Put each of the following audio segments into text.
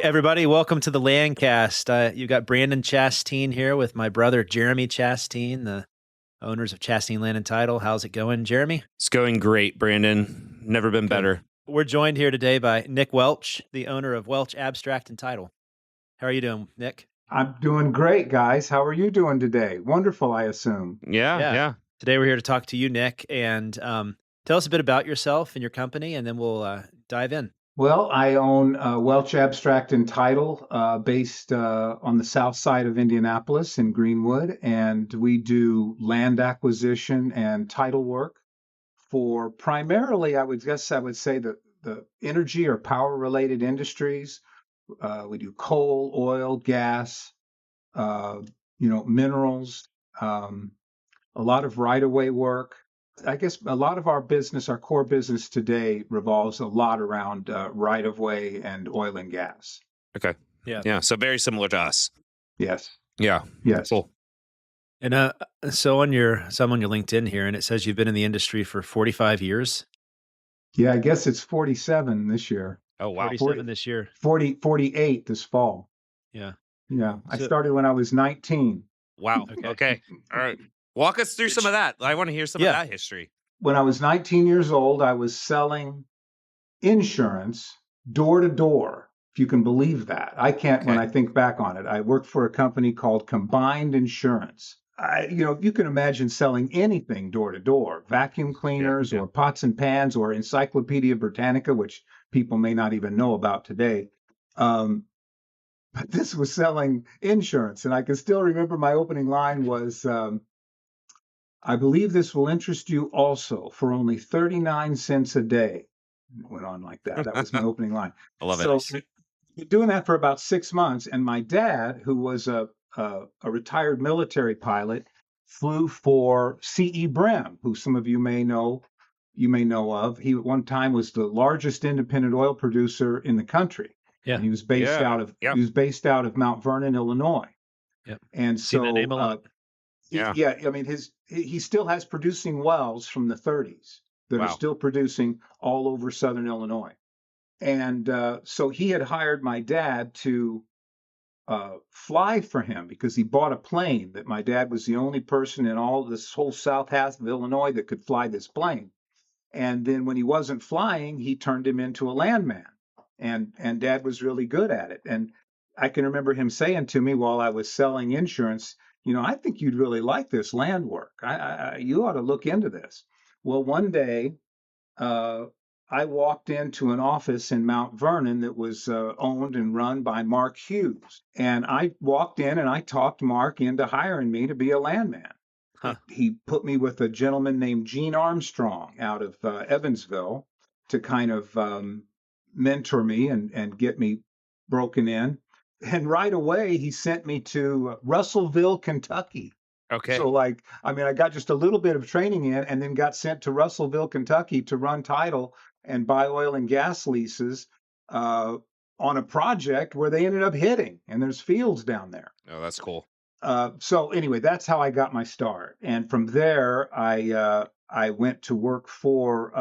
everybody. Welcome to the Landcast. You've got Brandon Chasteen here with my brother, Jeremy Chasteen, the owners of Chasteen Land and Title. How's it going, Jeremy? It's going great, Brandon. Never been better. We're joined here today by Nick Welch, the owner of Welch Abstract Title. How are you doing, Nick? I'm doing great, guys. How are you doing today? Wonderful, I assume. Yeah. Today we're here to talk to you, Nick, and tell us a bit about yourself and your company, and then we'll dive in. Well, I own Welch Abstract Title, based on the south side of Indianapolis in Greenwood, and we do land acquisition and title work for primarily, I would say the energy or power related industries. We do coal, oil, gas, minerals, a lot of right-of-way work. I guess a lot of our core business today revolves a lot around right-of-way and oil and gas. Okay. Yeah. So very similar to us. Yes. Yeah. Yes. Cool. And so I'm on your LinkedIn here, and it says you've been in the industry for 45 years. Yeah, I guess it's 47 this year. Oh, wow. 47 this year. 48 this fall. Yeah. Yeah. I started when I was 19. Wow. Okay. All right. Walk us through some of that. I want to hear some of that history. When I was 19 years old, I was selling insurance door to door, if you can believe that. I can't, when I think back on it. I worked for a company called Combined Insurance. You can imagine selling anything door to door, vacuum cleaners or pots and pans or Encyclopedia Britannica, which people may not even know about today. But this was selling insurance. And I can still remember my opening line was, I believe this will interest you also for only 39 cents a day. It went on like that. That was my opening line. I love it. So doing that for about 6 months. And my dad, who was a retired military pilot, flew for C.E. Brim, who some of you may know of. He at one time was the largest independent oil producer in the country. Yeah. And he was based out of Mount Vernon, Illinois. Yep. And so seen that name a lot. I mean, he still has producing wells from the 30s that are still producing all over Southern Illinois. And so he had hired my dad to fly for him because he bought a plane that my dad was the only person in all this whole south half of Illinois that could fly this plane. And then when he wasn't flying, he turned him into a landman. And Dad was really good at it. And I can remember him saying to me while I was selling insurance, I think you'd really like this land work. You ought to look into this. Well, one day, I walked into an office in Mount Vernon that was owned and run by Mark Hughes. And I walked in and I talked Mark into hiring me to be a landman. Huh. He put me with a gentleman named Gene Armstrong out of Evansville to kind of mentor me and get me broken in. And right away, he sent me to Russellville, Kentucky. Okay. So I got just a little bit of training in and then got sent to Russellville, Kentucky to run title and buy oil and gas leases on a project where they ended up hitting. And there's fields down there. Oh, that's cool. So anyway, that's how I got my start. And from there, I went to work for,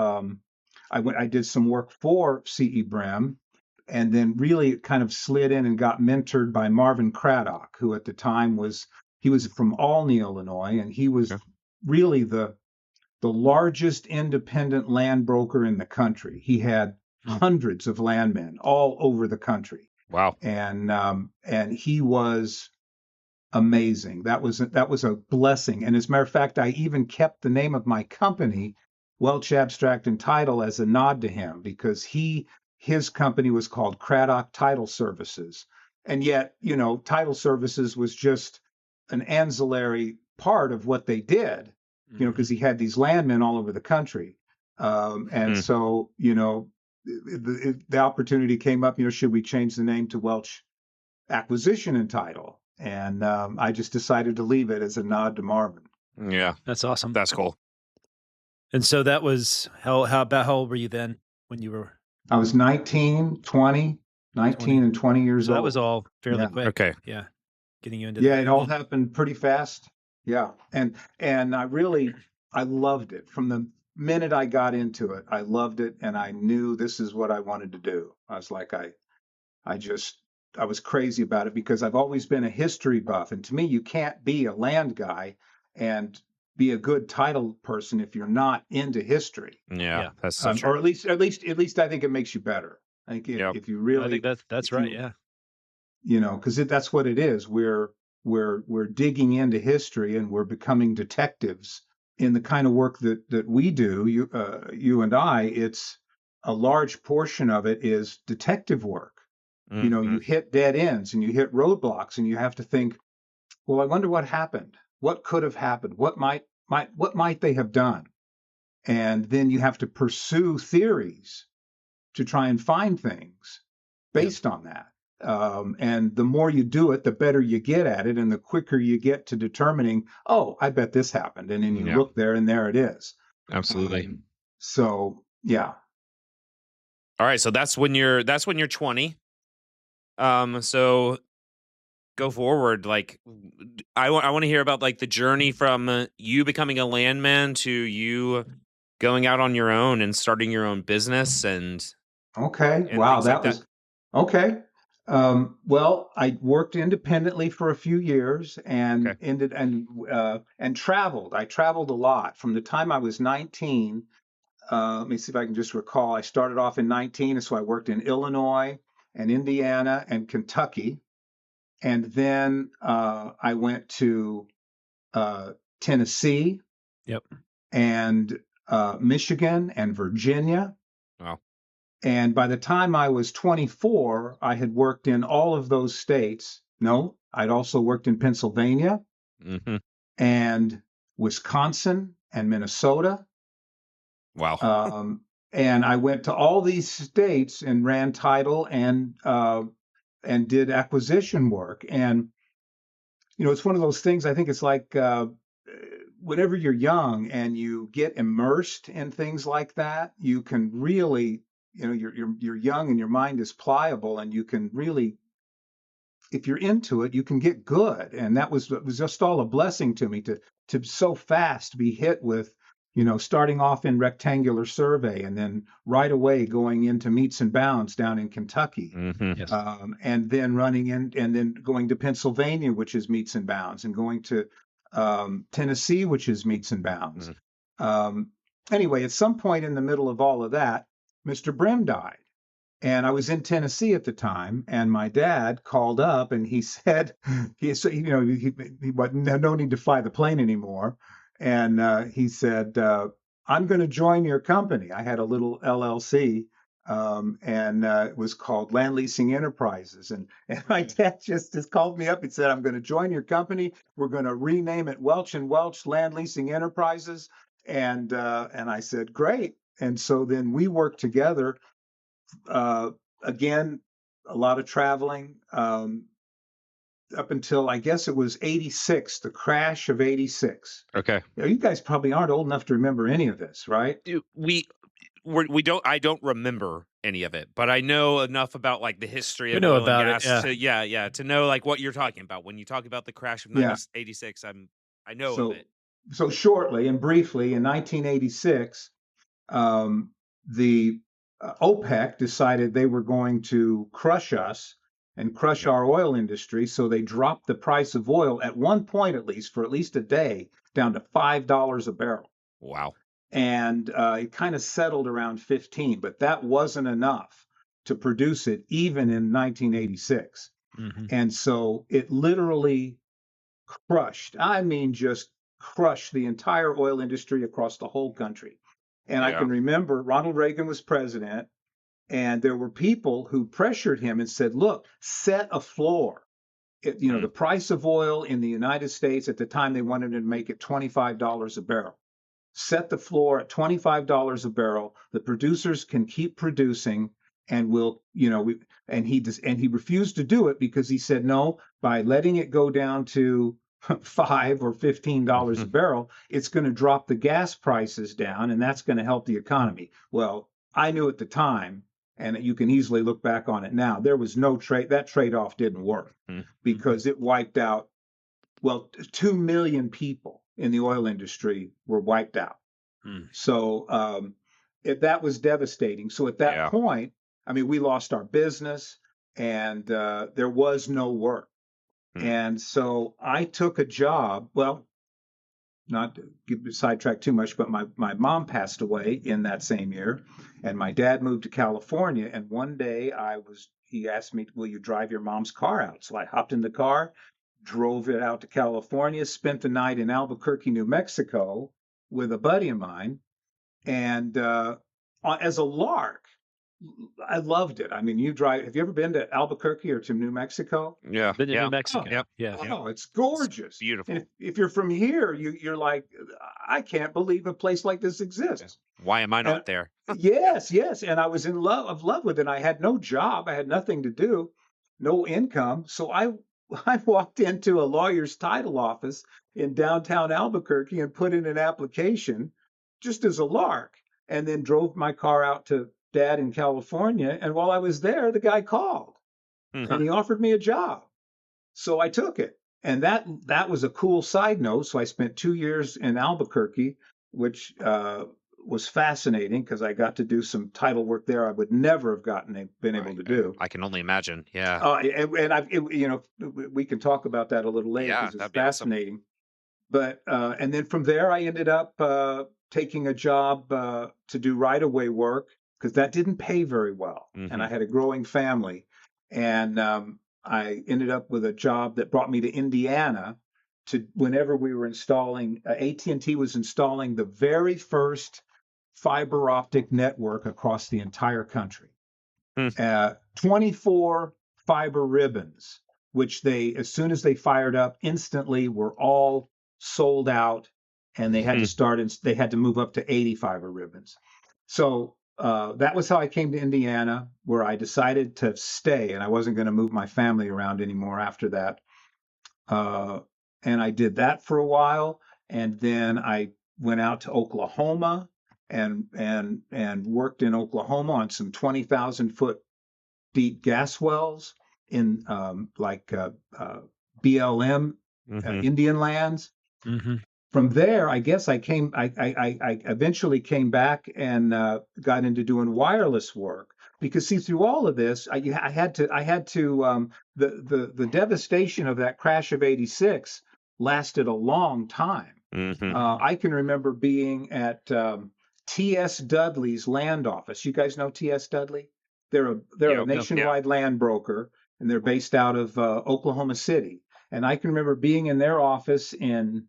I did some work for C.E. Brim. And then really kind of slid in and got mentored by Marvin Craddock, who at the time was from Olney, Illinois, and he was really the largest independent land broker in the country. He had hundreds of landmen all over the country. Wow. And he was amazing. That was a blessing. And as a matter of fact, I even kept the name of my company, Welch Abstract Title, as a nod to him because his company was called Craddock Title Services. And yet, Title Services was just an ancillary part of what they did, because he had these landmen all over the country. So, the opportunity came up, should we change the name to Welch Acquisition and Title? And I just decided to leave it as a nod to Marvin. Yeah. That's awesome. That's cool. And so that was, how old were you then when you were? I was 19 and 20 years old. That was all fairly quick. Okay. Yeah. Getting you into it all happened pretty fast. Yeah. And I loved it. From the minute I got into it, I loved it. And I knew this is what I wanted to do. I was like, I just was crazy about it because I've always been a history buff, and to me, you can't be a land guy and be a good title person if you're not into history. Yeah, that's so true. Or at least I think it makes you better. I think if you really, I think that's right. Yeah. You know, because that's what it is. We're digging into history and we're becoming detectives in the kind of work that we do. You and I. It's a large portion of it is detective work. You know, you hit dead ends and you hit roadblocks, and you have to think, well, I wonder what happened. What could have happened? What might they have done? And then you have to pursue theories to try and find things based on that. And the more you do it, the better you get at it, and the quicker you get to determining, oh, I bet this happened. And then you look there, and there it is. Absolutely. So yeah. All right. So that's when you're 20. So go forward. Like, I want to hear about like the journey from you becoming a landman to you going out on your own and starting your own business and Wow, things like that. was okay. Well, I worked independently for a few years and and traveled. I traveled a lot from the time I was 19. Let me see if I can just recall. I started off in 19, and so I worked in Illinois and Indiana and Kentucky. And then I went to Tennessee and Michigan and Virginia. Wow. And by the time I was 24, I had worked in all of those states. No, I'd also worked in Pennsylvania and Wisconsin and Minnesota. Wow. And I went to all these states and ran title and did acquisition work. And you know, it's one of those things. I think it's like whenever you're young and you get immersed in things like that, you can really, you know, you're young and your mind is pliable, and you can really, if you're into it, you can get good. And it was just all a blessing to me to so fast be hit with, you know, starting off in rectangular survey and then right away going into meets and bounds down in Kentucky, and then running in and then going to Pennsylvania, which is meets and bounds, and going to Tennessee, which is meets and bounds. Anyway, at some point in the middle of all of that, Mr. Brim died. And I was in Tennessee at the time, and my dad called up and he said, he no need to fly the plane anymore. And he said, I'm going to join your company. I had a little LLC, and it was called Land Leasing Enterprises. And my dad just called me up and said, I'm going to join your company. We're going to rename it Welch and Welch Land Leasing Enterprises. And I said, great. And so then we worked together. Again, a lot of traveling up until I guess it was 86, the crash of 86. Okay. You guys probably aren't old enough to remember any of this, right? I don't remember any of it, but I know enough about like the history of know oil about and gas it, to know like what you're talking about. When you talk about the crash of 86, I know of it. So shortly and briefly, in 1986, the OPEC decided they were going to crush us and crush our oil industry. So they dropped the price of oil at one point, at least for at least a day, down to $5 a barrel. Wow. And it kind of settled around 15, but that wasn't enough to produce it even in 1986. And so it literally crushed, I mean, just crushed the entire oil industry across the whole country. And I can remember Ronald Reagan was president, and there were people who pressured him and said, look, set a floor. The price of oil in the United States at the time, they wanted to make it $25 a barrel. Set the floor at $25 a barrel. The producers can keep producing, and he refused to do it because he said, no, by letting it go down to $5 or $15 a barrel, it's going to drop the gas prices down, and that's going to help the economy. Well, I knew at the time, and you can easily look back on it now, there was no trade. That trade-off didn't work because it wiped out, 2 million people in the oil industry were wiped out. So that was devastating. So at that point, I mean, we lost our business. and there was no work. And so I took a job. Well, not to get sidetracked too much, but my mom passed away in that same year, and my dad moved to California. And one day he asked me, "Will you drive your mom's car out?" So I hopped in the car, drove it out to California, spent the night in Albuquerque, New Mexico, with a buddy of mine, and as a lark, I loved it. I mean, have you ever been to Albuquerque or to New Mexico? Yeah. Been to Yeah. New Mexico. Yep. Yeah. Oh, it's gorgeous. It's beautiful. And if you're from here, you're like, I can't believe a place like this exists. Why am I not there? Yes. And I was in love with it. I had no job. I had nothing to do, no income. So I walked into a lawyer's title office in downtown Albuquerque and put in an application just as a lark, and then drove my car out to Dad in California. And while I was there, the guy called and he offered me a job. So I took it. And that was a cool side note. So I spent 2 years in Albuquerque, which was fascinating because I got to do some title work there I would never have been able to do. I can only imagine. Yeah. We can talk about that a little later Yeah, because it's that'd be awesome. fascinating. But and then from there, I ended up taking a job to do right-of-way work because that didn't pay very well, and I had a growing family, and I ended up with a job that brought me to Indiana to whenever we were installing. AT&T was installing the very first fiber optic network across the entire country. 24 fiber ribbons, which as soon as they fired up, instantly were all sold out, and they had they had to move up to 80 fiber ribbons. So that was how I came to Indiana, where I decided to stay, and I wasn't going to move my family around anymore after that. And I did that for a while, and then I went out to Oklahoma and worked in Oklahoma on some 20,000 foot deep gas wells in BLM Indian lands. From there, I guess I eventually came back and got into doing wireless work because, see, through all of this, I had to the devastation of that crash of '86 lasted a long time. I can remember being at T.S. Dudley's land office. You guys know T.S. Dudley? They're a nationwide land broker, and they're based out of Oklahoma City. And I can remember being in their office in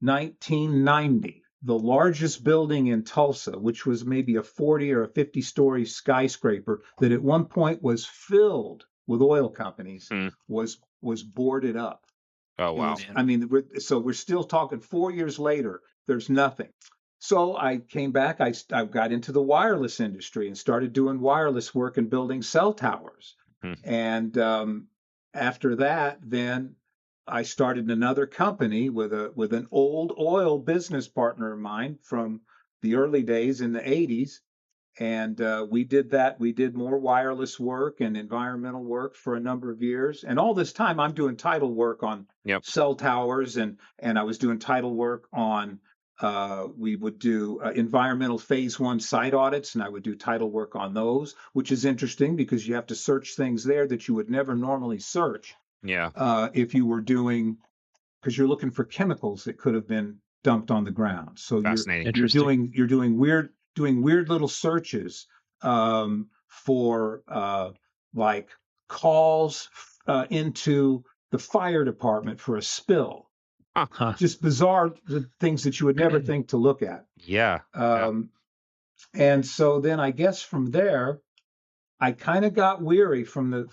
1990, the largest building in Tulsa, which was maybe a 40 or a 50-story skyscraper that at one point was filled with oil companies, was boarded up. Oh, wow. I mean, so we're still talking 4 years later, there's nothing. So I came back, I got into the wireless industry and started doing wireless work and building cell towers. And after that, then I started another company with an old oil business partner of mine from the early days in the 80s. And we did that. We did more wireless work and environmental work for a number of years. And all this time, I'm doing title work on cell towers, and I was doing title work on. We would do environmental phase 1 site audits, and I would do title work on those, which is interesting because you have to search things there that you would never normally search. If you were because you're looking for chemicals that could have been dumped on the ground. So you're doing weird little searches for like calls into the fire department for a spill. Just bizarre things that you would never think to look at. And so then I guess from there, I kind of got weary from the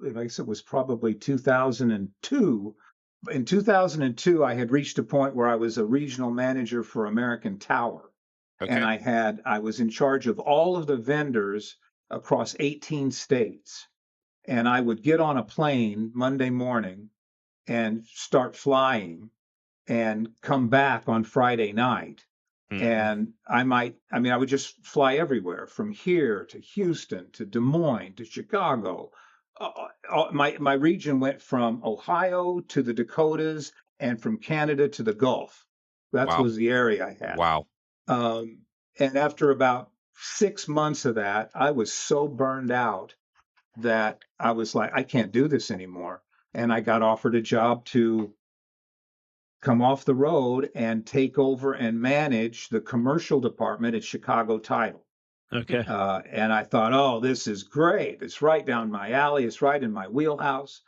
I guess it was probably 2002. In 2002, I had reached a point where I was a regional manager for American Tower. And I was in charge of all of the vendors across 18 states. And I would get on a plane Monday morning and start flying and come back on Friday night. And I would just fly everywhere from here to Houston to Des Moines to Chicago. My region went from Ohio to the Dakotas and from Canada to the Gulf. That was the area I had. Wow. And after about 6 months of that, I was so burned out that I was like, I can't do this anymore. And I got offered a job to come off the road and take over and manage the commercial department at Chicago Title. Okay. And I thought, oh, this is great. It's right down my alley. It's right in my wheelhouse.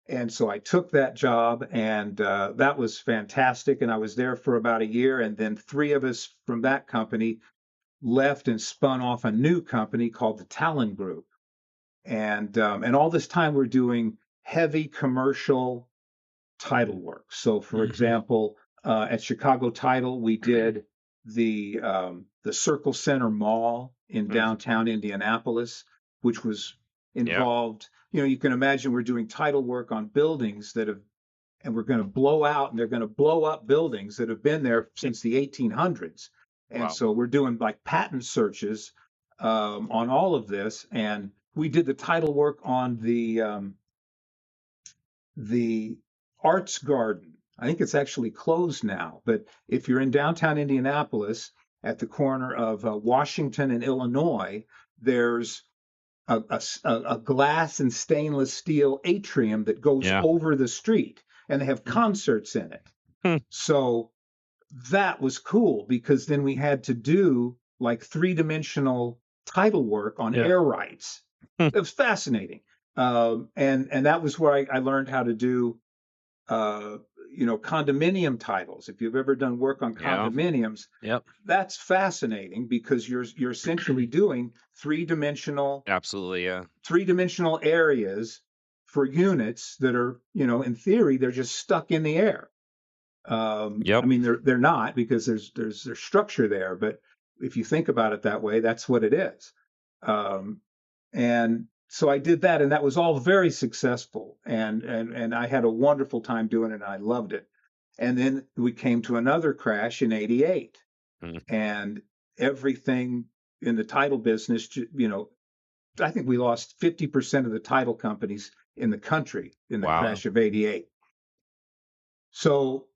And so I took that job, and that was fantastic. And I was there for about a year. And then 3 of us from that company left and spun off a new company called the Talon Group. And all this time we're doing heavy commercial title work. So, for example, at Chicago Title, we did the Circle Center Mall in downtown Indianapolis, which was involved. You can imagine we're doing title work on buildings and we're going to blow out, and they're going to blow up buildings that have been there since the 1800s. And so we're doing like patent searches on all of this, and we did the title work on the Arts Garden. I think it's actually closed now, but if you're in downtown Indianapolis at the corner of Washington and Illinois, there's a glass and stainless steel atrium that goes over the street, and they have concerts in it. So that was cool, because then we had to do like 3-dimensional title work on air rights. It was fascinating. And that was where I learned how to do, condominium titles. If you've ever done work on condominiums, that's fascinating, because you're essentially doing 3-dimensional, 3-dimensional areas for units that are, in theory, they're just stuck in the air. I mean, they're not, because there's structure there, but if you think about it that way, that's what it is. And so I did that, and that was all very successful, and I had a wonderful time doing it, and I loved it. And then we came to another crash in '88, and everything in the title business, I think we lost 50% of the title companies in the country in the crash of '88. So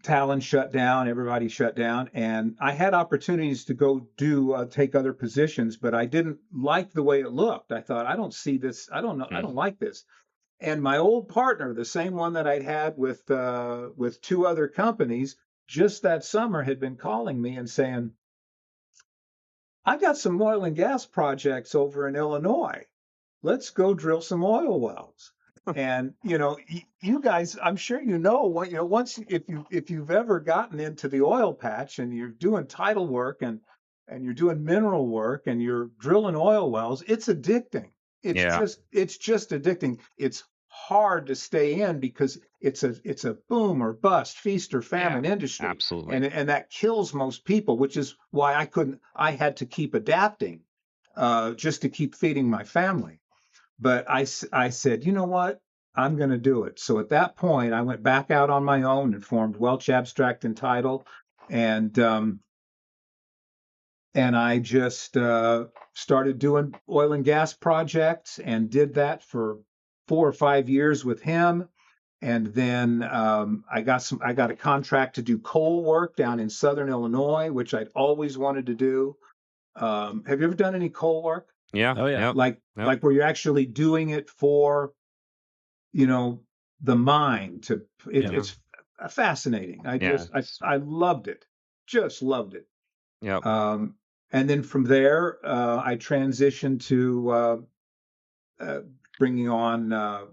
Talon shut down, everybody shut down, and I had opportunities to go take other positions, but I didn't like the way it looked. I thought, I don't see this. I don't know. I don't like this. And my old partner, the same one that I'd had with 2 other companies, just that summer had been calling me and saying, I got some oil and gas projects over in Illinois. Let's go drill some oil wells. And you guys, I'm sure once if you've ever gotten into the oil patch and you're doing title work and you're doing mineral work and you're drilling oil wells, it's addicting. It's just addicting. It's hard to stay in, because it's a boom or bust, feast or famine industry. Absolutely. And that kills most people, which is why I had to keep adapting just to keep feeding my family. But I said, you know what? I'm going to do it. So at that point, I went back out on my own and formed Welch Abstract Title, and I just started doing oil and gas projects, and did that for 4 or 5 years with him. And then I got a contract to do coal work down in Southern Illinois, which I'd always wanted to do. Have you ever done any coal work? Yeah. Oh, yeah. Like where you're actually doing it for, the mine it's fascinating. I loved it. Just loved it. Yeah. And then from there, I transitioned to bringing on more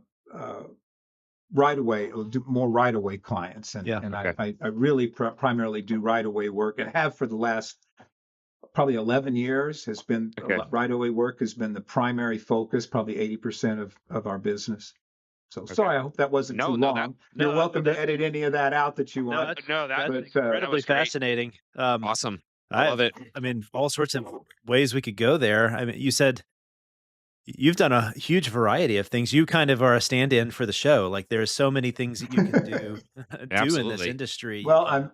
right-of-way clients. And I really primarily do right-of-way work, and have for the last probably 11 years. Has been right-of-way work has been the primary focus, probably 80% of our business. So sorry, I hope that wasn't too long. You're welcome to edit any of that out that you want. That's incredibly fascinating. Awesome. I love it. I mean, all sorts of ways we could go there. I mean, you said you've done a huge variety of things. You kind of are a stand-in for the show. Like, there's so many things that you can do in this industry. Well,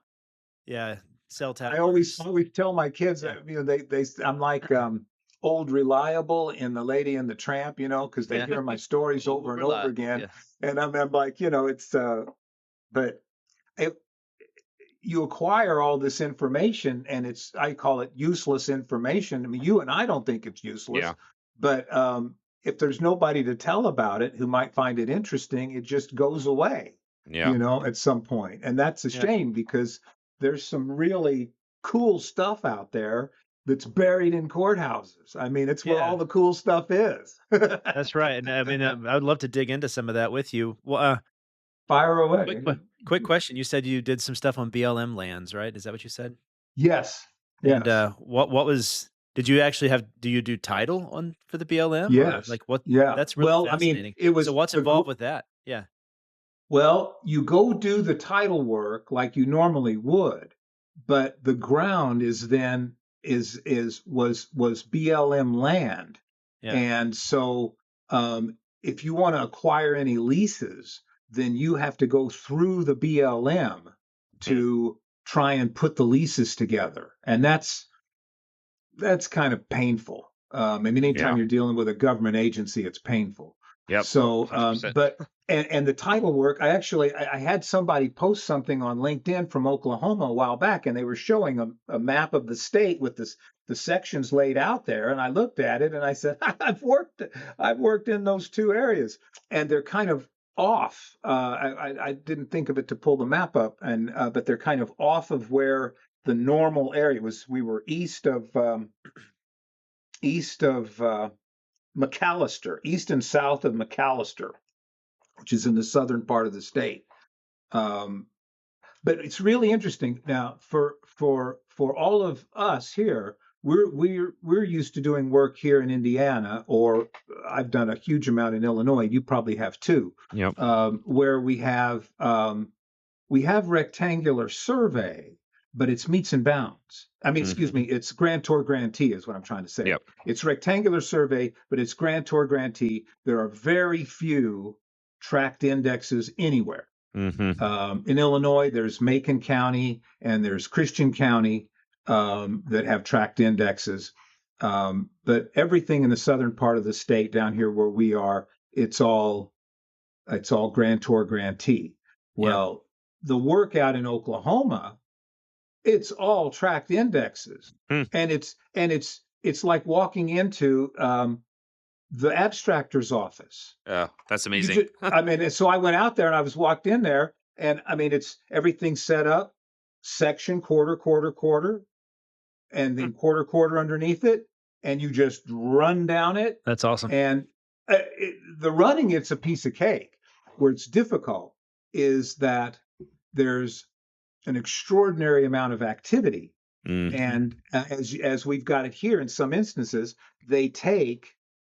cell towers. I always tell my kids that, I'm like old Reliable in The Lady and the Tramp, because they hear my stories over and over again. Yeah. And I'm like, it's, but you acquire all this information, and I call it useless information. I mean, you and I don't think it's useless, but if there's nobody to tell about it who might find it interesting, it just goes away, at some point. And that's a shame, because there's some really cool stuff out there that's buried in courthouses. I mean, it's where all the cool stuff is. That's right. And I mean, I would love to dig into some of that with you. Well, fire away. Quick question. You said you did some stuff on BLM lands, right? Is that what you said? Yes. And what was? Did you actually do you do title for the BLM? Yes. Or like what? Yeah. That's really fascinating. I mean, it was. So what's involved with that? Yeah. Well, you go do the title work like you normally would, but the ground was BLM land, and so if you want to acquire any leases, then you have to go through the BLM to try and put the leases together, and that's kind of painful. I mean, anytime you're dealing with a government agency, it's painful. Yep. So, but the title work, I had somebody post something on LinkedIn from Oklahoma a while back, and they were showing a map of the state with the sections laid out there, and I looked at it and I said, I've worked in those two areas, and they're kind of off. I didn't think of it to pull the map up, and but they're kind of off of where the normal area was. We were east of McAllister, east and south of McAllister, which is in the southern part of the state. But it's really interesting now for all of us here. We're used to doing work here in Indiana, or I've done a huge amount in Illinois. You probably have too. Yep. Where we have rectangular survey, but it's meets and bounds. I mean, excuse me, it's grantor grantee is what I'm trying to say. Yep. It's rectangular survey, but it's grantor grantee. There are very few tract indexes anywhere. Mm-hmm. In Illinois, there's Macon County and there's Christian County that have tract indexes. But everything in the southern part of the state down here where we are, it's all grantor grantee. Well, the work out in Oklahoma, it's all tract indexes, and it's like walking into the abstractor's office. Yeah, that's amazing. I mean, so I went out there and I was walked in there, and I mean, it's everything set up, section, quarter, and then quarter underneath it, and you just run down it. That's awesome. And the running, it's a piece of cake. Where it's difficult is that there's an extraordinary amount of activity. Mm-hmm. And as we've got it here, in some instances, they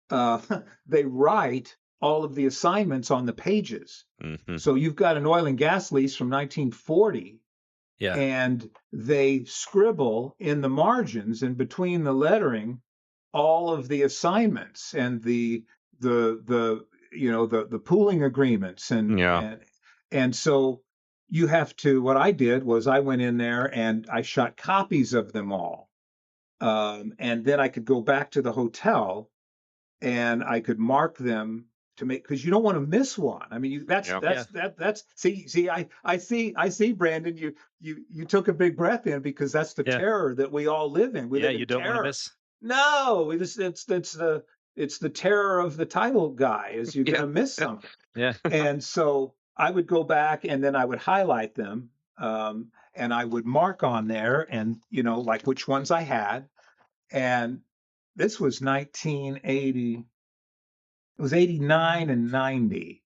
write all of the assignments on the pages. Mm-hmm. So you've got an oil and gas lease from 1940, and they scribble in the margins and between the lettering all of the assignments and the pooling agreements and so you have to. What I did was I went in there and I shot copies of them all, and then I could go back to the hotel and I could mark them to make, because you don't want to miss one. I mean, that's see. I see, Brandon. You took a big breath in, because that's the terror that we all live in. We live in you don't terror. want to miss. No, it's the terror of the title guy, is you're gonna miss something. Yeah. And so I would go back and then I would highlight them, and I would mark on there, and like which ones I had. And this was 1980. It was 89 and 90.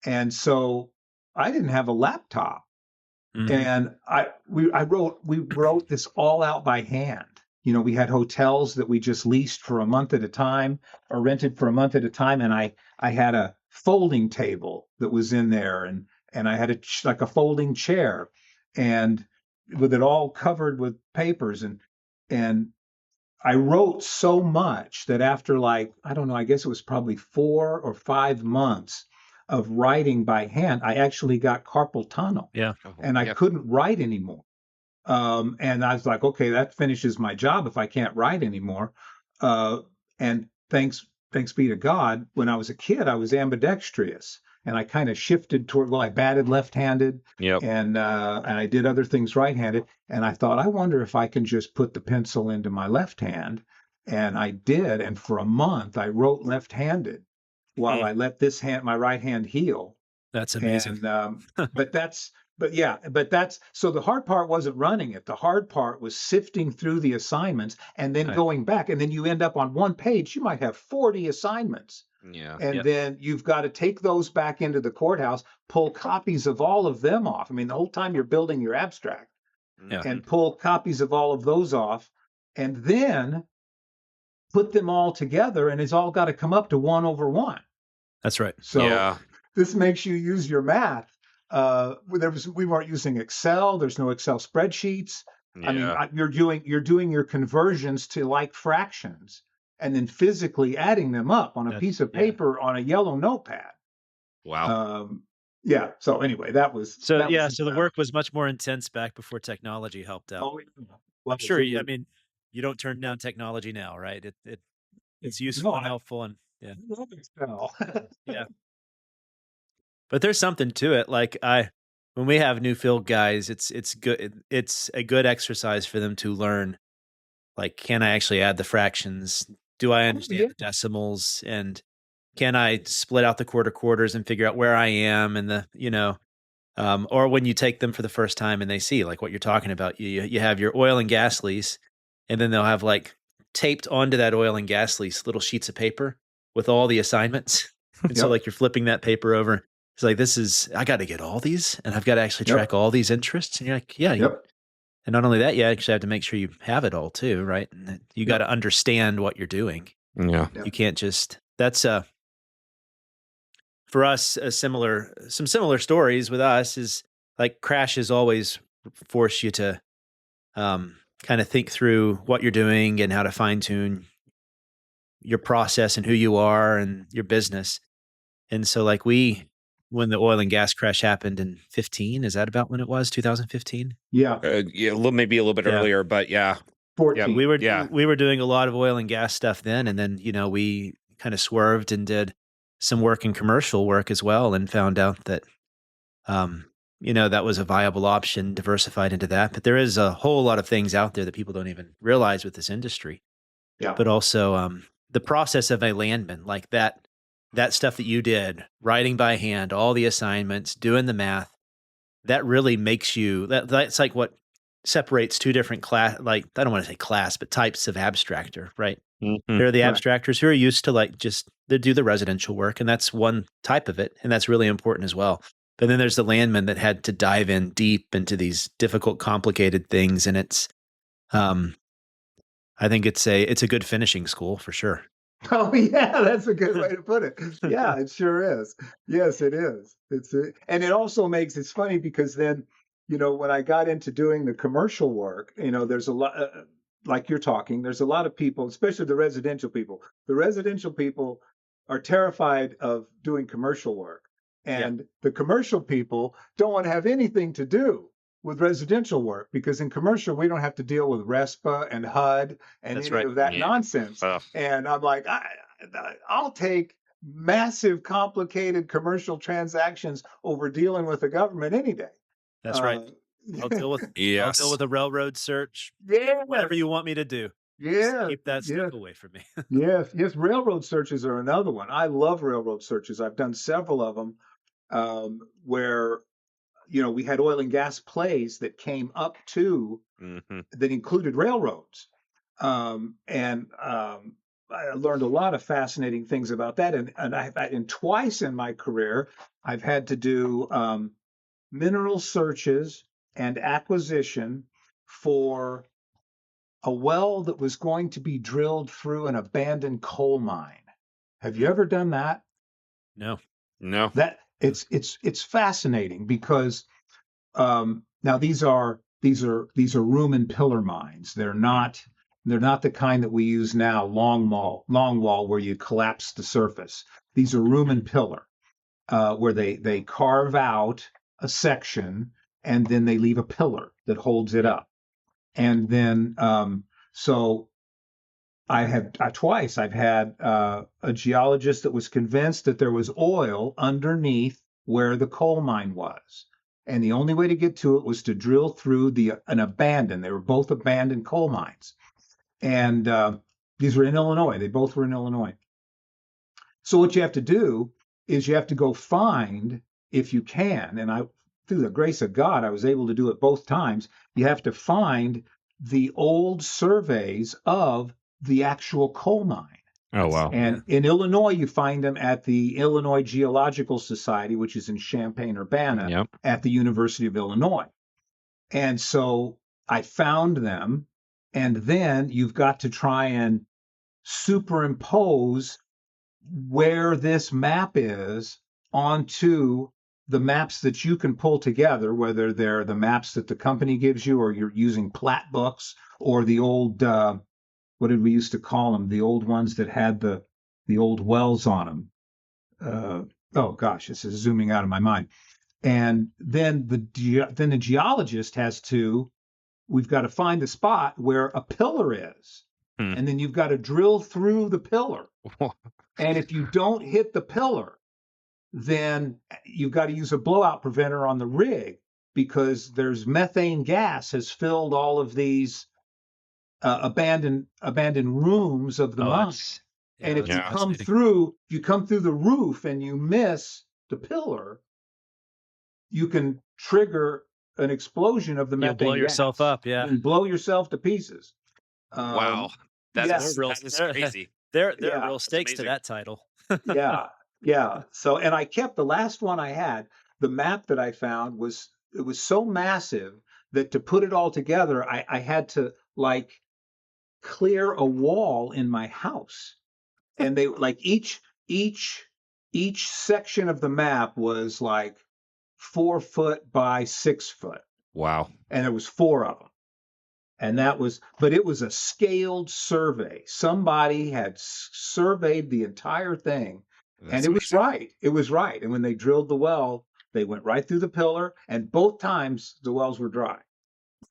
And so I didn't have a laptop. Mm-hmm. And we wrote this all out by hand. We had hotels that we just leased for a month at a time, or rented for a month at a time. And I had a folding table that was in there, and I had like a folding chair, and with it all covered with papers. And I wrote so much that after, like, I don't know, I guess it was probably 4 or 5 months of writing by hand, I actually got carpal tunnel. Yeah. And I couldn't write anymore. And I was like, okay, that finishes my job if I can't write anymore. And thanks be to God, when I was a kid, I was ambidextrous. and I kind of shifted toward, well, I batted left-handed, Yep. and I did other things right-handed, and I thought, I wonder if I can just put the pencil into my left hand, and I did, and for a month I wrote left-handed while I let my right hand heal. That's amazing. And but that's so the hard part wasn't running it. The hard part was sifting through the assignments and then going back, and then you end up on one page. You might have 40 assignments. Yeah. And then you've got to take those back into the courthouse, pull copies of all of them off. I mean, the whole time you're building your abstract, and pull copies of all of those off, and then put them all together, and it's all got to come up to 1/1. That's right. So this makes you use your math. We weren't using Excel. There's no Excel spreadsheets. I mean, you're doing your conversions to like fractions, and then physically adding them up on a piece of paper on a yellow notepad. Wow. So anyway, so the work was much more intense back before technology helped out. Oh, well, I'm sure. I mean, you don't turn down technology now, right? It's useful and helpful, and love Excel. yeah. But there's something to it. Like when we have new field guys, it's good. It's a good exercise for them to learn. Like, can I actually add the fractions? Do I understand the decimals? And can I split out the quarters and figure out where I am? And or when you take them for the first time and they see like what you're talking about, you have your oil and gas lease, and then they'll have like taped onto that oil and gas lease little sheets of paper with all the assignments. And so like you're flipping that paper over. It's like, I got to get all these, and I've got to actually track all these interests. And you're like, and not only that, you actually have to make sure you have it all too, right? And you got to understand what you're doing. Yeah. You can't just, that's for us, some similar stories with us is like crashes always force you to kind of think through what you're doing and how to fine tune your process and who you are and your business. And so like when the oil and gas crash happened in 15, is that about when it was? 2015? Yeah. Maybe a little bit earlier, but 14. Yeah, we were doing a lot of oil and gas stuff then, and then we kind of swerved and did some work in commercial work as well, and found out that that was a viable option, diversified into that. But there is a whole lot of things out there that people don't even realize with this industry. Yeah. But also the process of a landman, like that stuff that you did, writing by hand, all the assignments, doing the math, that really makes you, that's like what separates two different class, like, I don't want to say class, but types of abstractor, right? Mm-hmm. There are the abstractors who are used to like just they do the residential work, and that's one type of it, and that's really important as well. But then there's the landman that had to dive in deep into these difficult, complicated things, and it's, I think it's a good finishing school for sure. Oh yeah, that's a good way to put it. Yeah, it sure is. Yes, it is. And it also it's funny because then, when I got into doing the commercial work, there's a lot, like you're talking, there's a lot of people, especially the residential people. The residential people are terrified of doing commercial work. And the commercial people don't want to have anything to do with residential work, because in commercial, we don't have to deal with RESPA and HUD and any of that nonsense. And I'm like, I'll take massive, complicated commercial transactions over dealing with the government any day. That's right. I'll deal with a railroad search. Yeah. Whatever you want me to do. Yeah. Keep that stuff away from me. Yes. Railroad searches are another one. I love railroad searches. I've done several of them where we had oil and gas plays that came up to that included railroads. I learned a lot of fascinating things about that. And twice in my career, I've had to do mineral searches and acquisition for a well that was going to be drilled through an abandoned coal mine. Have you ever done that? No. That it's fascinating because now these are room and pillar mines. They're not the kind that we use now, long wall where you collapse the surface. These are room and pillar, where they carve out a section and then they leave a pillar that holds it up. And then so twice. I've had a geologist that was convinced that there was oil underneath where the coal mine was, and the only way to get to it was to drill through an abandoned. They were both abandoned coal mines, and these were in Illinois. They both were in Illinois. So what you have to do is you have to go find, if you can, and through the grace of God, I was able to do it both times. You have to find the old surveys of the actual coal mine. Oh, wow. And in Illinois, you find them at the Illinois Geological Society, which is in Champaign-Urbana at the University of Illinois. And so I found them, and then you've got to try and superimpose where this map is onto the maps that you can pull together, whether they're the maps that the company gives you or you're using plat books or the old, what did we used to call them? The old ones that had the old wells on them. Oh gosh, this is zooming out of my mind. And then the geologist we've got to find the spot where a pillar is. And then you've got to drill through the pillar. And if you don't hit the pillar, then you've got to use a blowout preventer on the rig because there's methane gas has filled all of these abandoned rooms of the mine. And if you come through the roof and you miss the pillar, you can trigger an explosion of the methane gas. Blow yourself up, yeah. And blow yourself to pieces. Wow. That's crazy. There are real stakes to that title. Yeah. So, and I kept the last one I had, the map that I found was so massive that to put it all together, I had to like clear a wall in my house. And they like each section of the map was like 4 foot by 6 foot. Wow. And there was 4 of them. And but it was a scaled survey. Somebody had surveyed the entire thing. And it was right. It was right. And when they drilled the well, they went right through the pillar. And both times the wells were dry.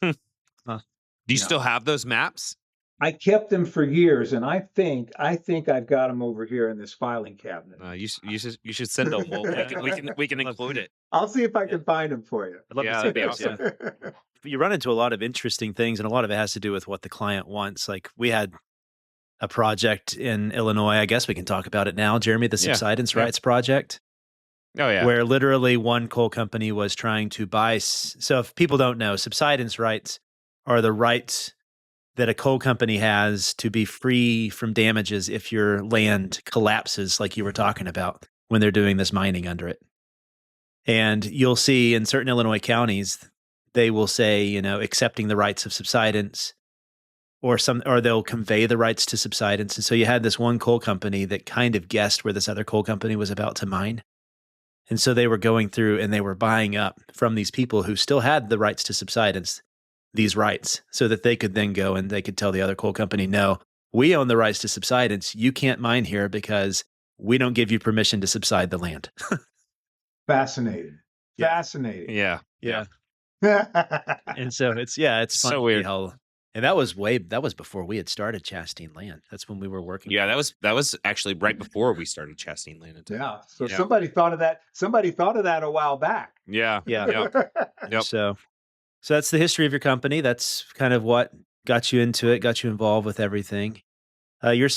Do you still have those maps? I kept them for years, and I think I've got them over here in this filing cabinet. You should send them. We can include it. I'll see if I can find them for you. I'd love to see that'd be those, awesome. yeah. You run into a lot of interesting things, and a lot of it has to do with what the client wants. Like we had a project in Illinois. I guess we can talk about it now, Jeremy. The subsidence rights project. Oh yeah, where literally one coal company was trying to buy. So if people don't know, subsidence rights are the rights that a coal company has to be free from damages if your land collapses, like you were talking about, when they're doing this mining under it. And you'll see in certain Illinois counties, they will say, accepting the rights of subsidence, or they'll convey the rights to subsidence. And so you had this one coal company that kind of guessed where this other coal company was about to mine. And so they were going through and they were buying up from these people who still had the rights to subsidence, these rights, so that they could then go and they could tell the other coal company, no, we own the rights to subsidence. You can't mine here because we don't give you permission to subside the land. Fascinating. Yeah. Fascinating. Yeah. And so it's fun so weird. And that was before we had started Chastain Land. That's when we were working. Yeah, that was actually right before we started Chastain Land. Yeah. So somebody thought of that. Somebody thought of that a while back. Yeah. Yep. So that's the history of your company. That's kind of what got you into it, got you involved with everything. Does your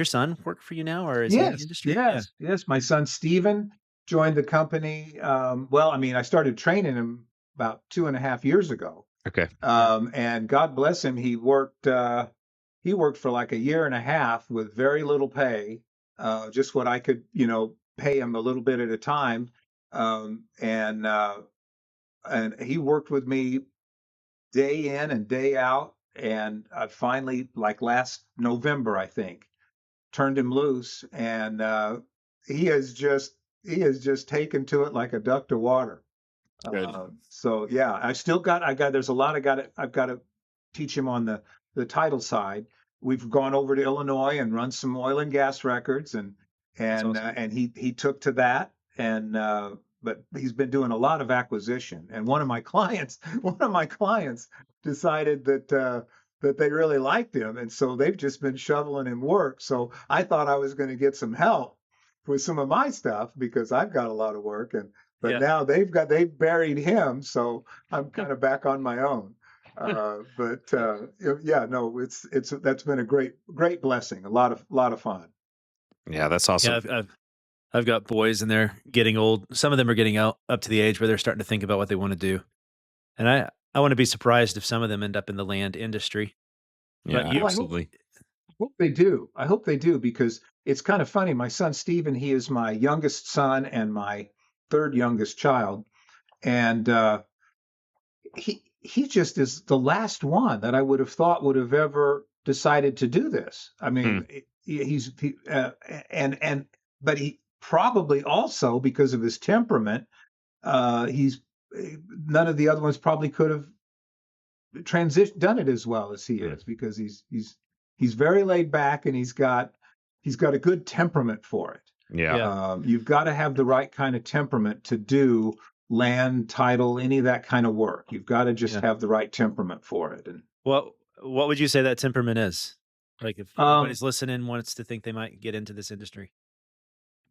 son work for you now, or is he in the industry? Yes. My son Stephen joined the company. I started training him about 2.5 years ago. Okay. And God bless him, he worked for like 1.5 years with very little pay, just what I could, pay him a little bit at a time. And he worked with me day in and day out. And I finally, like last November, I think, turned him loose, and he has just taken to it like a duck to water. So yeah, I've got to teach him on the title side. We've gone over to Illinois and run some oil and gas records, and awesome. And he took to that, and but he's been doing a lot of acquisition. And one of my clients decided that that they really liked him. And so they've just been shoveling him work. So I thought I was going to get some help with some of my stuff because I've got a lot of work. But Yeah. now they've buried him. So I'm kind of back on my own. Yeah, no, that's been a great blessing. A lot of fun. Yeah, that's Yeah, awesome. I've got boys and they're getting old. Some of them are getting up to the age where they're starting to think about what they want to do. And I want to be surprised if some of them end up in the land industry. Yeah, But you, Well, absolutely. I hope they do. I hope they do because it's kind of funny. My son Stephen, he is my youngest son and my third youngest child, and he just is the last one that I would have thought would have ever decided to do this. I Hmm. mean, he's he, and but he probably also because of his temperament, he's none of the other ones probably could have done it as well as he is because he's very laid back and he's got a good temperament for it. Yeah. yeah. You've got to have the right kind of temperament to do land title, any of that kind of work. You've got to just Yeah. have the right temperament for it. And What would you say that temperament is? Like if um, anybody's listening wants to think they might get into this industry.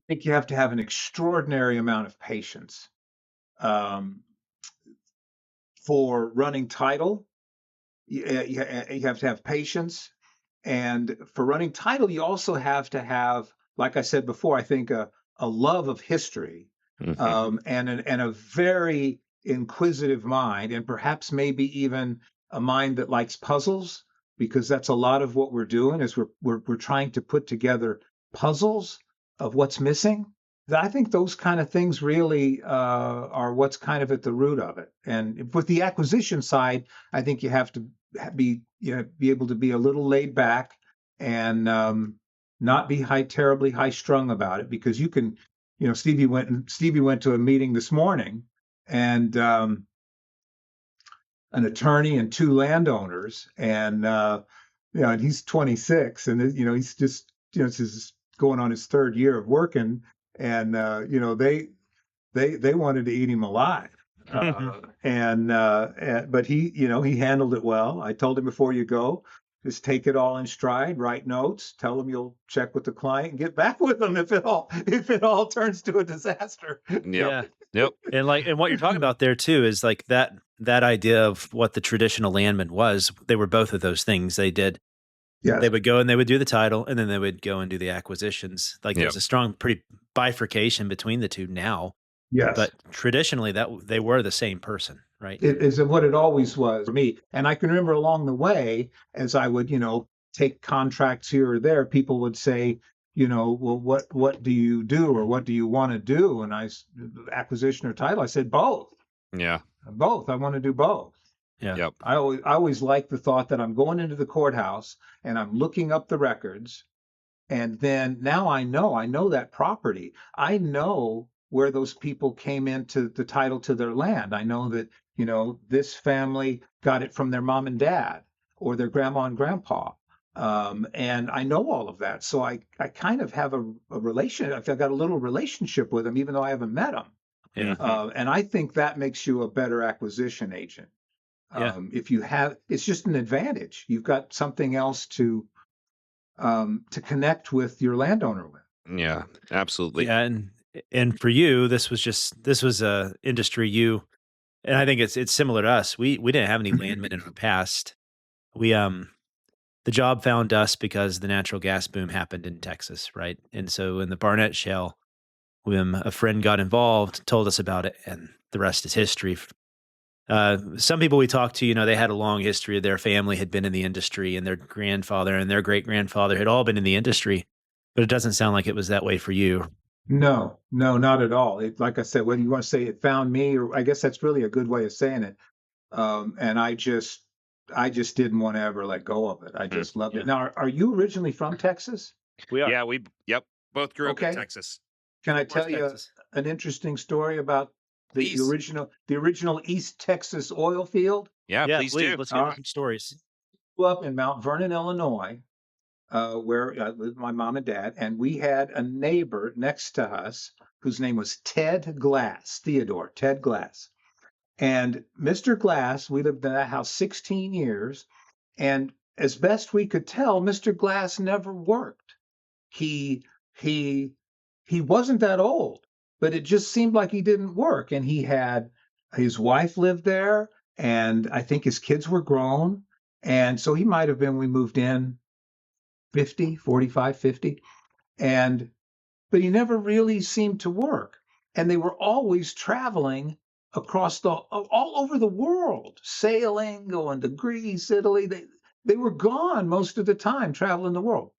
I think you have to have an extraordinary amount of patience um, for running title. You have to have patience. And for running title, you also have to have, like I said before, I think a love of history and a very inquisitive mind, and perhaps maybe even a mind that likes puzzles, because that's a lot of what we're doing is we're trying to put together puzzles of what's missing. I think those kind of things really are what's kind of at the root of it. And with the acquisition side, I think you have to be be able to be a little laid back and not be terribly high strung about it because you can, Stevie went to a meeting this morning and an attorney and two landowners and and he's 26 and he's just this is going on his third year of working and they wanted to eat him alive. But he handled it well. I told him before you go, just take it all in stride, write notes, tell them you'll check with the client and get back with them if it all turns to a disaster. Yeah. Yep. And what you're talking about there too is like that idea of what the traditional landman was. They were both of those things. They Yes. would go and they would do the title and then they would go and do the acquisitions. Like there's a strong pretty bifurcation between the two now. Yes. But traditionally that they were the same person, right? It is what it always was for me. And I can remember along the way, as I would, take contracts here or there, people would say, well, what do you do or what do you want to do? And acquisition or title, I said both. Yeah. Both. I want to do both. Yeah. Yep. I always like the thought that I'm going into the courthouse and I'm looking up the records. And then now I know that property. I know where those people came into the title to their land. I know that, this family got it from their mom and dad or their grandma and grandpa. And I know all of that. So I kind of have a relation. I've got a little relationship with them, even though I haven't met them. Yeah. And I think that makes you a better acquisition agent. If you have, it's just an advantage. You've got something else to connect with your landowner with. Yeah, absolutely. Yeah, and for you, this was a industry and I think it's similar to us. We didn't have any landmen in our past. We the job found us because the natural gas boom happened in Texas, right? And so in the Barnett Shale, when a friend got involved, told us about it, and the rest is history. Some people we talked to, they had a long history. Their family had been in the industry, and their grandfather and their great grandfather had all been in the industry. But it doesn't sound like it was that way for you. No, not at all. Like I said, whether you want to say it found me, or I guess that's really a good way of saying it. And I just didn't want to ever let go of it. I just loved it. Now, are you originally from Texas? We are. Yeah, both grew up in Okay. Texas. Can I tell you Texas. an interesting story about the Please. original East Texas oil field? Yeah, please do. Let's hear some stories. Grew up in Mount Vernon, Illinois, where I lived with my mom and dad, and we had a neighbor next to us whose name was Theodore Ted Glass. And Mr. Glass, we lived in that house 16 years, and as best we could tell, Mr. Glass never worked. He he he wasn't that old, but it just seemed like he didn't work. And he had his wife lived there, and I think his kids were grown. And so he might have been, we moved in 50, 45, 50. And but he never really seemed to work. And they were always traveling across all over the world, sailing, going to Greece, Italy. They were gone most of the time, traveling the world.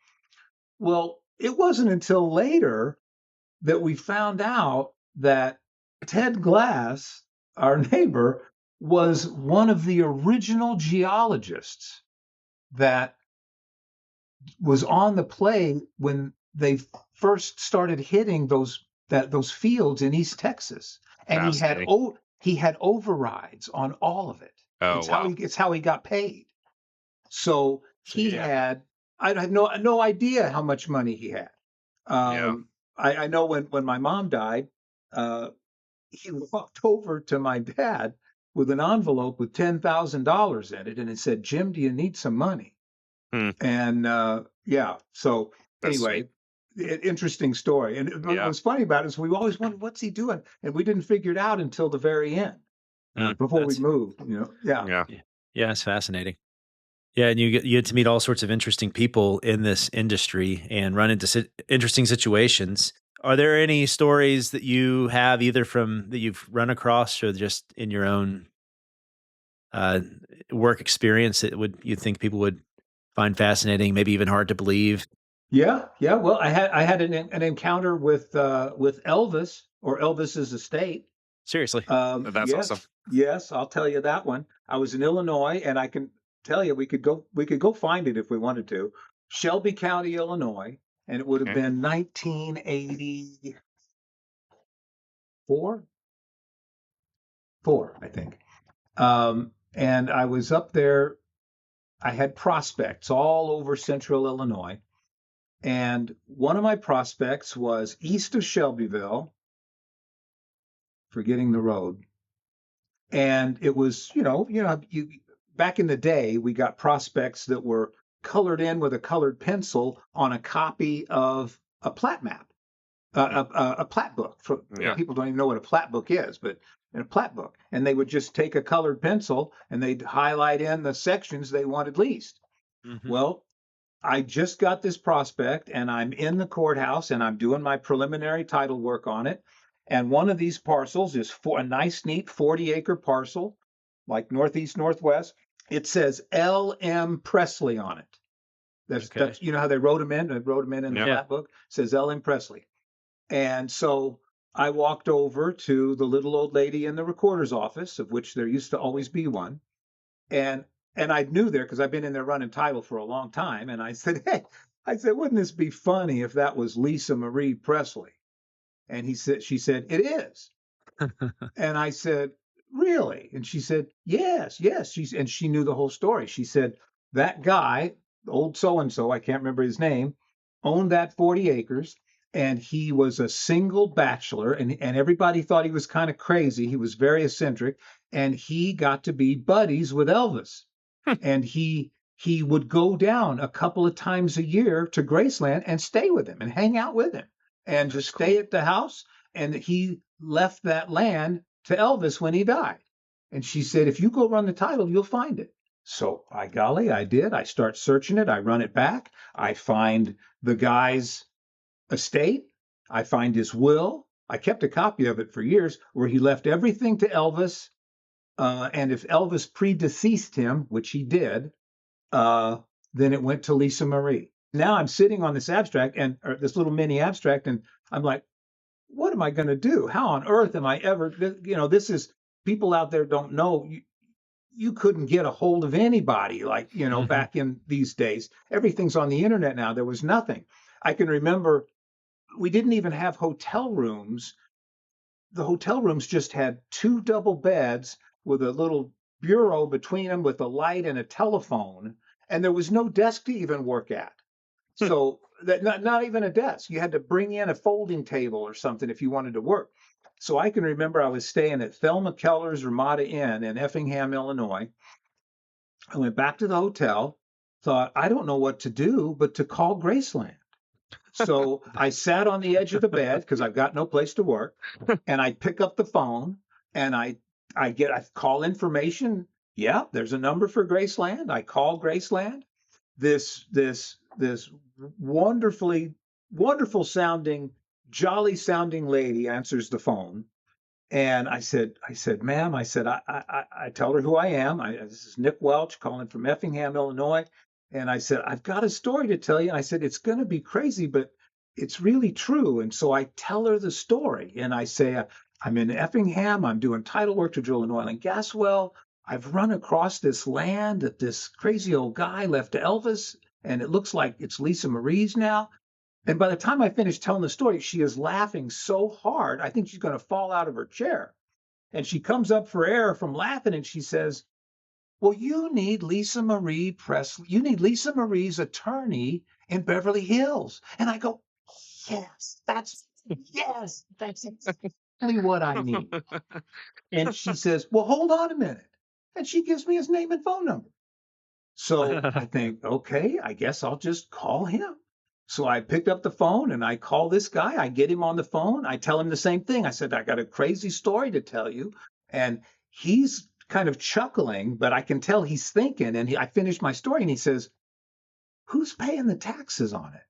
Well, it wasn't until later that we found out that Ted Glass, our neighbor, was one of the original geologists that was on the plane when they first started hitting those fields in East Texas, and he had overrides on all of it. Oh, It's how he got paid. So he had, I had no idea how much money he had. I know when my mom died, he walked over to my dad with an envelope with $10,000 in it, and it said, "Jim, do you need some money?" And so anyway, interesting story. And what was funny about it is we always wondered, what's he doing? And we didn't figure it out until the very end, before we moved. Yeah, it's fascinating. Yeah, and you get to meet all sorts of interesting people in this industry and run into interesting situations. Are there any stories that you have either from that you've run across or just in your own work experience that you think people would find fascinating, maybe even hard to believe? Yeah. Well, I had an encounter with Elvis or Elvis's estate. Seriously, that's awesome. Yes, I'll tell you that one. I was in Illinois, and I can tell you we could go find it if we wanted to. Shelby County, Illinois, and it would have been 1984, I think. And I was up there. I had prospects all over central Illinois. And one of my prospects was east of Shelbyville, forgetting the road. And it was, back in the day, we got prospects that were colored in with a colored pencil on a copy of a plat map, a plat book. People don't even know what a plat book is, but in a plat book. And they would just take a colored pencil and they'd highlight in the sections they wanted leased. Mm-hmm. Well, I just got this prospect, and I'm in the courthouse, and I'm doing my preliminary title work on it. And one of these parcels is a nice, neat 40-acre parcel, like northeast, northwest. It says L.M. Presley on it. That's how they wrote him in. They wrote him in the flat book. It says L.M. Presley. And so I walked over to the little old lady in the recorder's office, of which there used to always be one, and I knew there because I've been in there running title for a long time. And I said, wouldn't this be funny if that was Lisa Marie Presley? And she said, it is. And I said, really? And she said, yes. And she knew the whole story. She said, that guy, old so-and-so, I can't remember his name, owned that 40 acres. And he was a single bachelor, and everybody thought he was kind of crazy. He was very eccentric, and he got to be buddies with Elvis. And he would go down a couple of times a year to Graceland and stay with him and hang out with him and just stay at the house. And he left that land to Elvis when he died. And she said, if you go run the title, you'll find it. So by golly, I did. I start searching it. I run it back. I find the guy's estate. I find his will. I kept a copy of it for years, where he left everything to Elvis. And if Elvis predeceased him, which he did, then it went to Lisa Marie. Now I'm sitting on this abstract or this little mini abstract, and I'm like, what am I going to do? How on earth am I ever, this is, people out there don't know, you couldn't get a hold of anybody like, back in these days. Everything's on the internet now. There was nothing. I can remember we didn't even have hotel rooms. The hotel rooms just had 2 double beds with a little bureau between them with a light and a telephone, and there was no desk to even work at. So that not even a desk. You had to bring in a folding table or something if you wanted to work. So I can remember I was staying at Thelma Keller's Ramada Inn in Effingham, Illinois. I went back to the hotel, thought, I don't know what to do but to call Graceland. So I sat on the edge of the bed because I've got no place to work, and I pick up the phone and I call information. Yeah, there's a number for Graceland. I call Graceland. This wonderful sounding, jolly sounding lady answers the phone. And I said, ma'am, I tell her who I am. This is Nick Welch calling from Effingham, Illinois. And I said, I've got a story to tell you. And I said, it's going to be crazy, but it's really true. And so I tell her the story. And I say, I'm in Effingham. I'm doing title work to drill an oil and gas well. I've run across this land that this crazy old guy left to Elvis. And it looks like it's Lisa Marie's now. And by the time I finish telling the story, she is laughing so hard, I think she's going to fall out of her chair. And she comes up for air from laughing and she says, well, you need Lisa Marie Presley. You need Lisa Marie's attorney in Beverly Hills. And I go, yes, that's exactly what I need. And she says, well, hold on a minute. And she gives me his name and phone number. So I think, okay, I guess I'll just call him. So I picked up the phone and I call this guy. I get him on the phone. I tell him the same thing. I said, I got a crazy story to tell you. And he's kind of chuckling, but I can tell he's thinking. And I finished my story and he says, who's paying the taxes on it?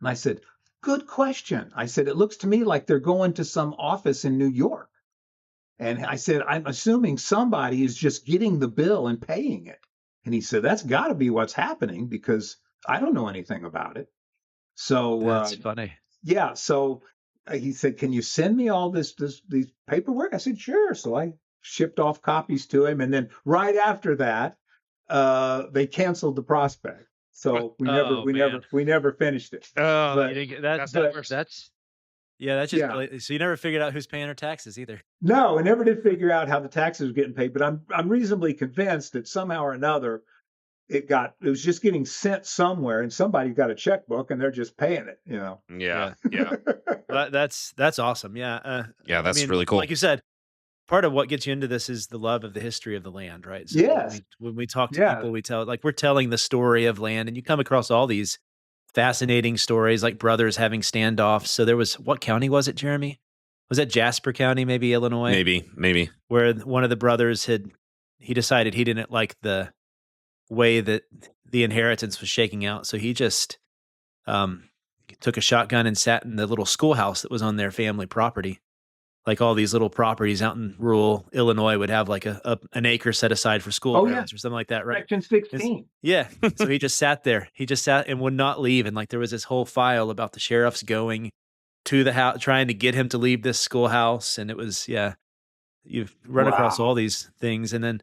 And I said, good question. I said, it looks to me like they're going to some office in New York. And I said, I'm assuming somebody is just getting the bill and paying it. And he said, that's got to be what's happening because I don't know anything about it. So that's funny. Yeah. So he said, can you send me all these paperwork? I said, sure. So I shipped off copies to him. And then right after that, they canceled the prospect. So we never finished it. Oh, but, that's just. So you never figured out who's paying her taxes either. No, I never did figure out how the taxes were getting paid, but I'm reasonably convinced that somehow or another it was just getting sent somewhere and somebody got a checkbook and they're just paying it, you know? Yeah. That's awesome. Yeah. That's really cool. Like you said, part of what gets you into this is the love of the history of the land, right? So yes. When we talk to people, we're telling the story of land, and you come across all these fascinating stories, like brothers having standoffs. So what county was it, Jeremy? Was that Jasper County, maybe Illinois? Maybe. Where one of the brothers he decided he didn't like the way that the inheritance was shaking out. So he just took a shotgun and sat in the little schoolhouse that was on their family property. Like all these little properties out in rural Illinois would have like an acre set aside for school grounds or something like that, right? Section 16. Yeah. So he just sat there. He just sat and would not leave. And like there was this whole file about the sheriffs going to the house, trying to get him to leave this schoolhouse. And it was, you've run across all these things. And then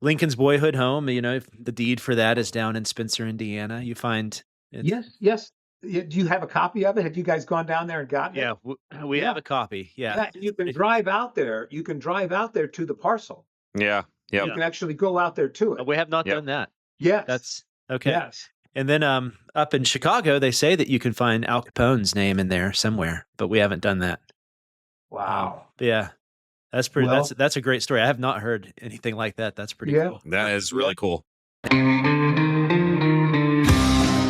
Lincoln's boyhood home, the deed for that is down in Spencer, Indiana. You find it. Yes. Do you have a copy of it? Have you guys gone down there and gotten it? Yeah, we have a copy. Yeah. You can drive out there. You can drive out there to the parcel. Yeah. You can actually go out there to it. We have not done that. Yes. That's okay. Yes. And then up in Chicago, they say that you can find Al Capone's name in there somewhere, but we haven't done that. Wow. Yeah. That's pretty. That's a great story. I have not heard anything like that. That's pretty cool. That is really cool.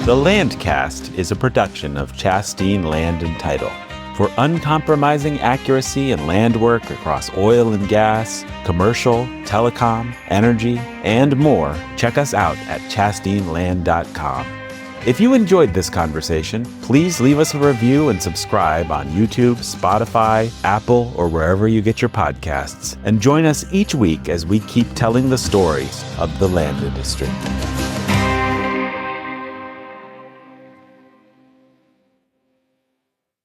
The Landcast is a production of Chastain Land and Title. For uncompromising accuracy and land work across oil and gas, commercial, telecom, energy, and more, check us out at chastainland.com. If you enjoyed this conversation, please leave us a review and subscribe on YouTube, Spotify, Apple, or wherever you get your podcasts. And join us each week as we keep telling the stories of the land industry.